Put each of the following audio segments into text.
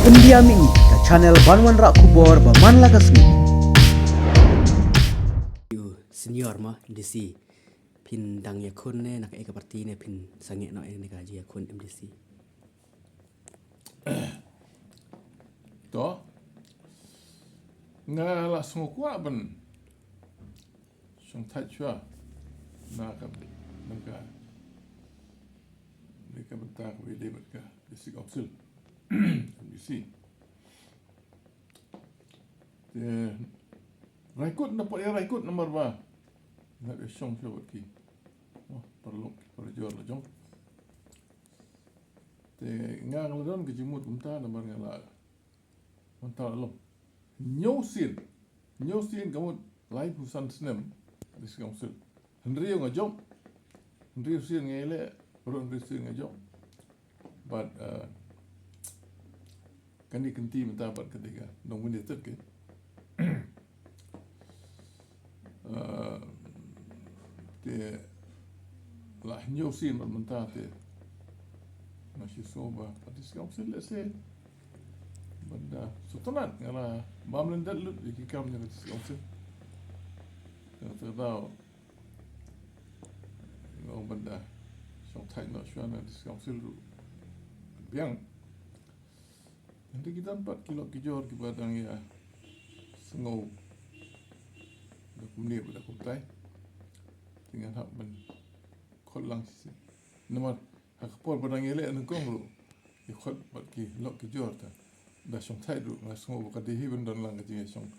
Pendiami ke channel Banwan Rak Kubor Baman Lakasmi. Senior mah MDC pin dang ya kun ne nak eka parti ne pin sange no ne kaji ya kun MDC. To ngala sungkwa ban sung thai chua na ka nangka mereka bentak we lebat ka district council MDC te raikut na ya raikut nomor ba na ke song chua ki perlu perjual la jong te ngang la don ke jimut kumta nomor ngala mantap lo nyosin kamu live pusan senem di council Henry ngajong Henry sin ngele perlu Henry sin ngajong but kan di kenti minta bat ketiga nong minit ke te lah nyosin minta te masih soba di council lese benda sultanan ngala bamlen dalut di kam ni council tahu ngau benda song thai no shuan di council biang nanti kita 4 kilo kijor ki badang ya sengau da kumni pada kumtai dengan hak ben kholang si nomor hak por badang ele an kong ru ki khot bat ki lok kijor ta da song thai du na sengau ka di hiben don lang ji song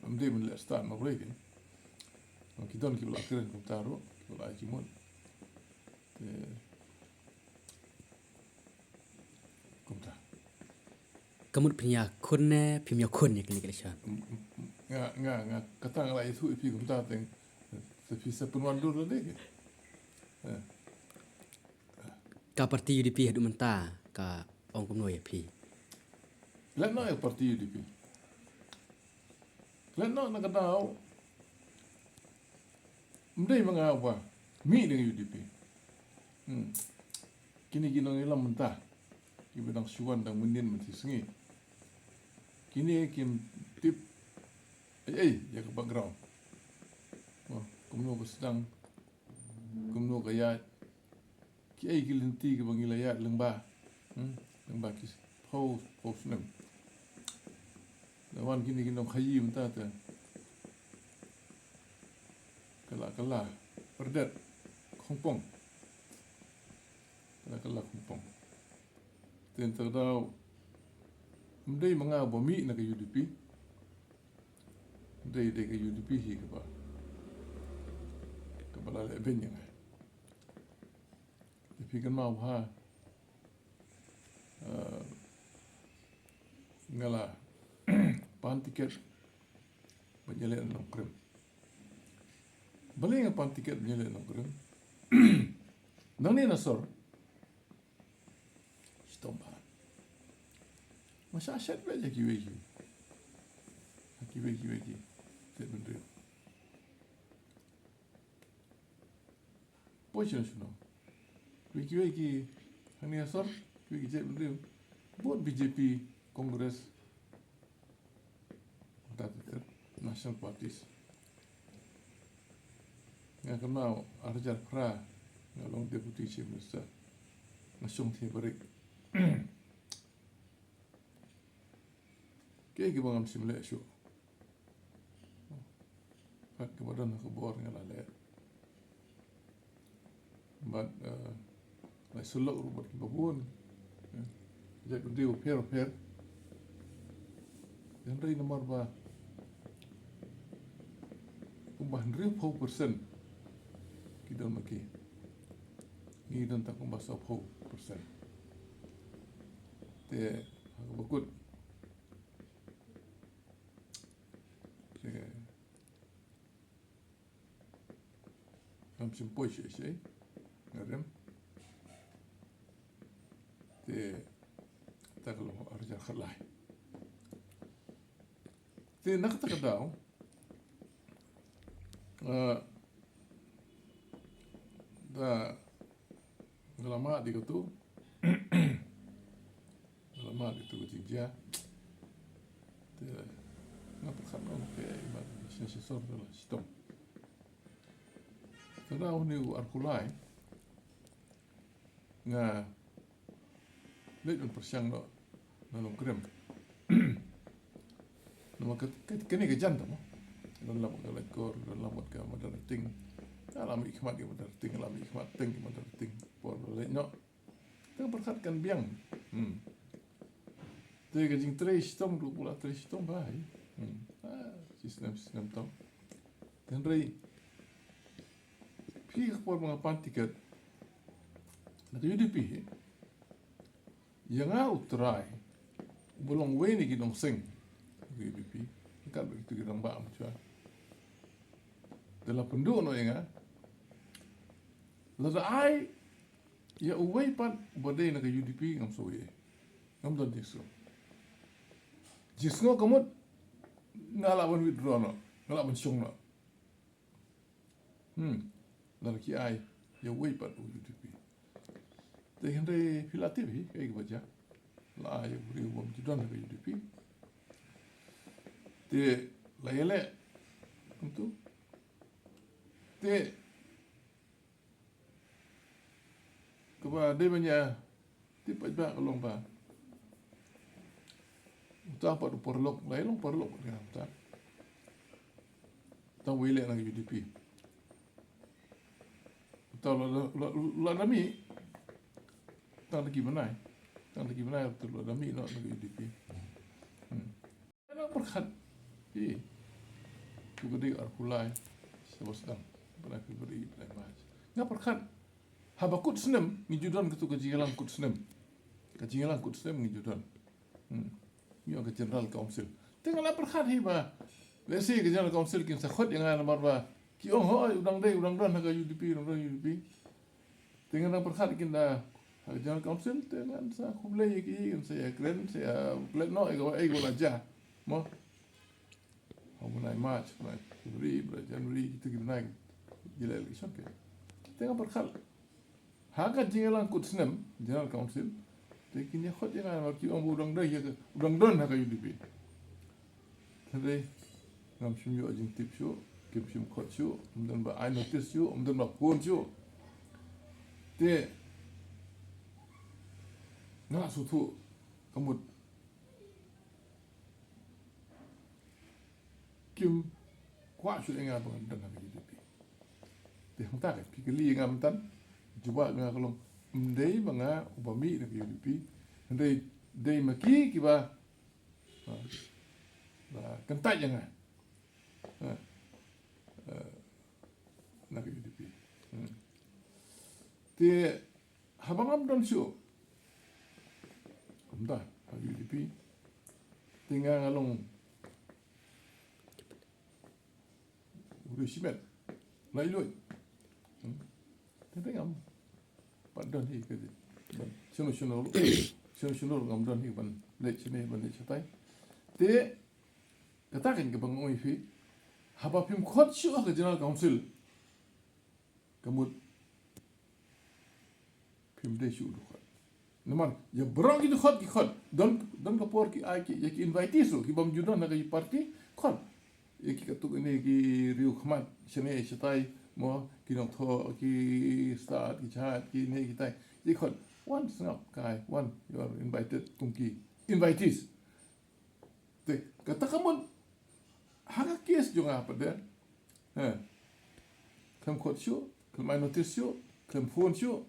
amde men le start no rege ki don ki la kren kumtaro ki la ki mon kumta Kamut punya kun ne pimya kun ya kini keleshan. nga kata ngala itu ipi kumta teng sepi sepenuan dulu lagi Ka parti UDP hadu menta ka ong kumno ya pi. let no parti UDP let no nakadao mdai mengawa mi dengan UDP kini ginong ilam mentah ibadang syuan dang menin mesti sengi kini kim tip ya ke background kumno ko sedang kumno ka ya ki ai gilinti ke bangila ya lengba lengba ki post nem lawan kini ginong khayi mentah ta kala perdet Hongkong kala Hongkong ten terdau mdai menga bomi na ke UDP mdai de ke UDP hi ke ba kepala le ben yang tapi kan mau ha ngala pan tiket berjalan nang krem balik pan tiket berjalan nang krem nang ni nasor stomba masa asyad baca kiwi tak benda poison suno kiwi hani asar kiwi tak benda buat BJP Kongres National Parties yang kenal Arjar Pra ngalong Deputy Chief Minister Nasung Thibarik kaya gimana mesti melek syuk hak kemudian aku bor ngalah lek but lai sulok rubat kibabun jadi dia per yang dari nomor ba kumbah 100% kita maki ni dan tak kumbah 100% te aku bakut am simpoi sih ngarem te tak lo arja khalai te nak tak dau da lama di tu lama di tu jingja te ngapa kan on pe iba sensor la sistem kada ni arkulai nga le un persiang no nalong krem nama kene ke jantam dalam kalau kor dalam ke modal ting alam hikmat ke modal ting alam hikmat ting ke modal ting por le no tu perkatkan biang te ke jing tres tom du pula tres tom bai sistem tom dan rei pi por mengapan tiket nak UDP yang au try bolong we ni gidong sing UDP kan begitu kita mbak macam dalam penduk no yang lada ai ya uway pan bodai nak UDP ngam so ye ngam don jisno kamut ngalawan withdraw no ngalawan syong no lada ki ai ya uway pan UDP te henry filatif kayak baca la ya beri bom jidon nak UDP te layale untuk te kepada dia banyak tipe ba kalong ba utah pa perlok layalong perlok kan ta ta wile nak UDP utah la nami ta lagi mana tu la nami nak UDP ana berkat juga dia arkulai sebab sedang beri mas. Ngap perkat habakut senem ngijudan ketu kejingalang kut senem ngijudan. Mio ke general council. Tengah la perkat hiba. Lesi ke general council kin sakhot yang ana marba. Ki hoi udang don haga UDP. Tengah la perkat kin da general council tengah sa kublai ki saya keren saya klen no ego aja. Mo mulai Mac, mulai Februari, Januari kita naik gila election ke. Tengah berkhal. Haga jingalang kut senem General Council. Tekinya khot jangan marki udang don haga UDP. Tadi ngam simyo ajing tip syu, kim sim khot syu, umdan ba I notice syu, umdan ba phone syu. Te ngala sutu kamut kim kwa su enga bang dan nak UDP. Te hang tak pikeli ngam tan juba nga kalong ndei banga ubami nak UDP. Ndei maki kiba kentai jangan nak UDP. Te habangam don syu. Umda UDP tinggal ngalong simet lai lui tapi ngam padan hi ke sunu ngam dan hi ban le chine ban le chatai te katakan ke bang oi fi haba pim khot shu ke general council kamut pim de shu do naman ya berang gitu khot ki khot don kapor ki ai ki invitees ki bam judan na ki party khot iki katuk ini ki riu khmat chene chatai mo ki nong tho ki start ki chat ki ne ki tai ki khot one snap kai one you are invited tungki invitees te kata kamu haga kes juga apa dia kam khot shu kam notice shu kam phone shu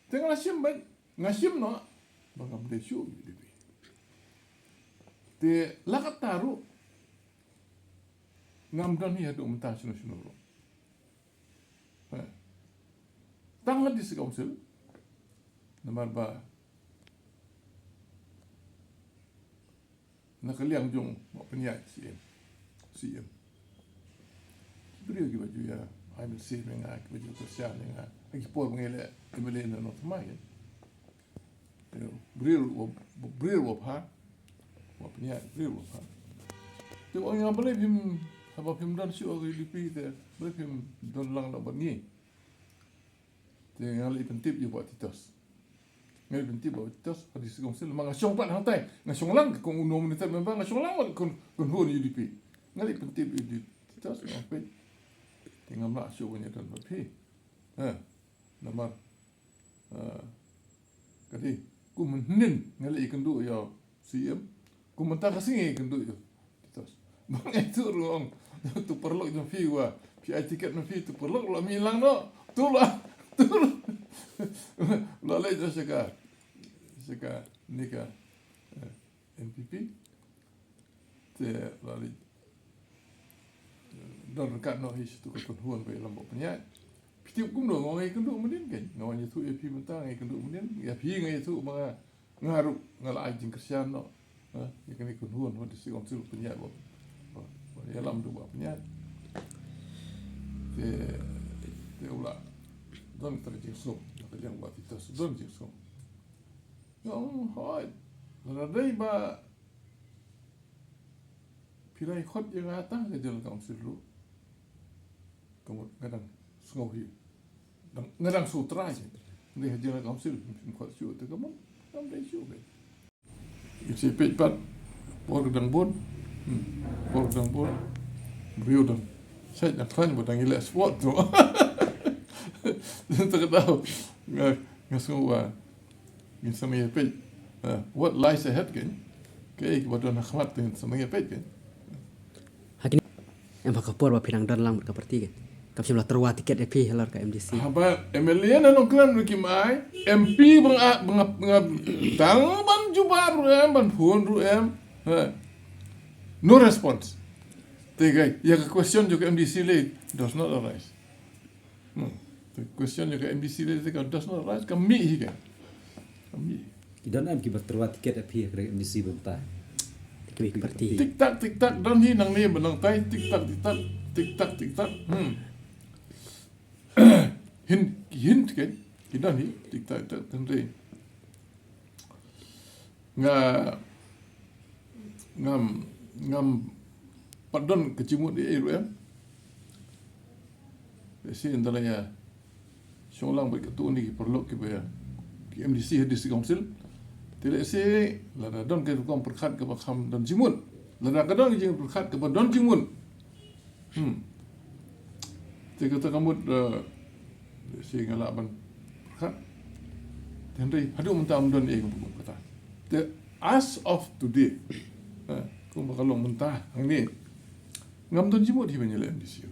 tengah lasim baik ngasim no bangam de shu te lakat taru ngam dan ni ada umta sunu ro. Tangan di council nomor ba nakaliang jong mo penyat CM. Beliau ki baju ya ai mel si menga ki baju sosial menga ki por mengele ki mele na not mai. Beliau wo ha mo penyat beliau ha. Tu orang yang boleh him apa film dan show UDP te boleh film don lang la bani te ngali pentip je buat titos ngai binti ba tos hadis Council mga syong pan hantai ngasong lang kung uno minta member ngasong lang kun hon UDP ngali binti UDP tos ngape tinggal mak syong punya dan pi namar kadi ku menin ngali ikan du ya CM ku mentah kasih ikan du yo tos bang itu ruang tu perlu itu pi wa pi tiket na pi tu perlu lo milang no tu lah lalu itu seka nikah MPP te lalu dan rekat no his tu kon huan pe lambo penyat piti kum no ngai kendu menin kan ngawanya tu EP mentang ngai kendu menin ya pi ngai tu mga ngaru ngala ajing kersian no ya kan kon huan ho disi konsil penyat bo ya lam tu ba penyat te ula don terjengso yang buat kita sedon jengso yang hoi radai ba pilai khot yang ata ke jalan Council lu kemudian kadang sengohi dan ngadang sutra je ni jalan Council khot siu tu kamu dai siu be isi pepat por dang bon brio dan saya nak tanya bodang ile sport tu tak tahu semua sama ya pej what lies ahead kan kayak kebetulan khmat dengan sama ya pej kan Hakin em pakapor ba pinang dan lang berkaparti kan. Kap simla terwa tiket EP halar ka MDC. Apa MLA na nongkran Ricky Mai MP bang ban jubar ban phone ru no response. Tiga ya question juga MDC le does not arise. The question juga MDC le does not arise kami higa. Kami. Idan am kibat terwa tiket EP ke MDC bentah. Kami parti. Tik tak dan hi nang ni benang tai tik tak hint kan kita ni tik tak tentu ngam padon kecimut di RUM si antaranya Syonglang baik ketua ni perlu ke MDC hadis Council tidak si lada don ke ruang perkat ke bakam dan jimun lada kadang je perkat ke don jimun jika kita kamu si ngalaban perkat henry hadu mentah don buku kata the as of today kau bakalong mentah ini ngam don jimun di banyak MDC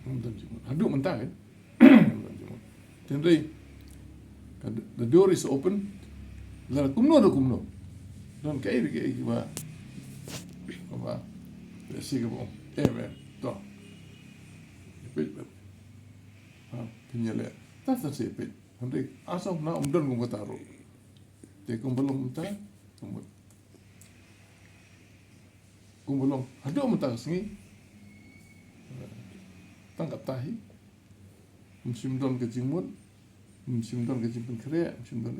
ngam don jimun hadu mentah kan henry the door is open la kumno don kai ba si ke bom to pit pinyale ta si pit henry asom na don kum taro te kum belum ta kum belum hadu mentang singi tangkap tahi musim don ke jimut musim don ke jimpun kere musim don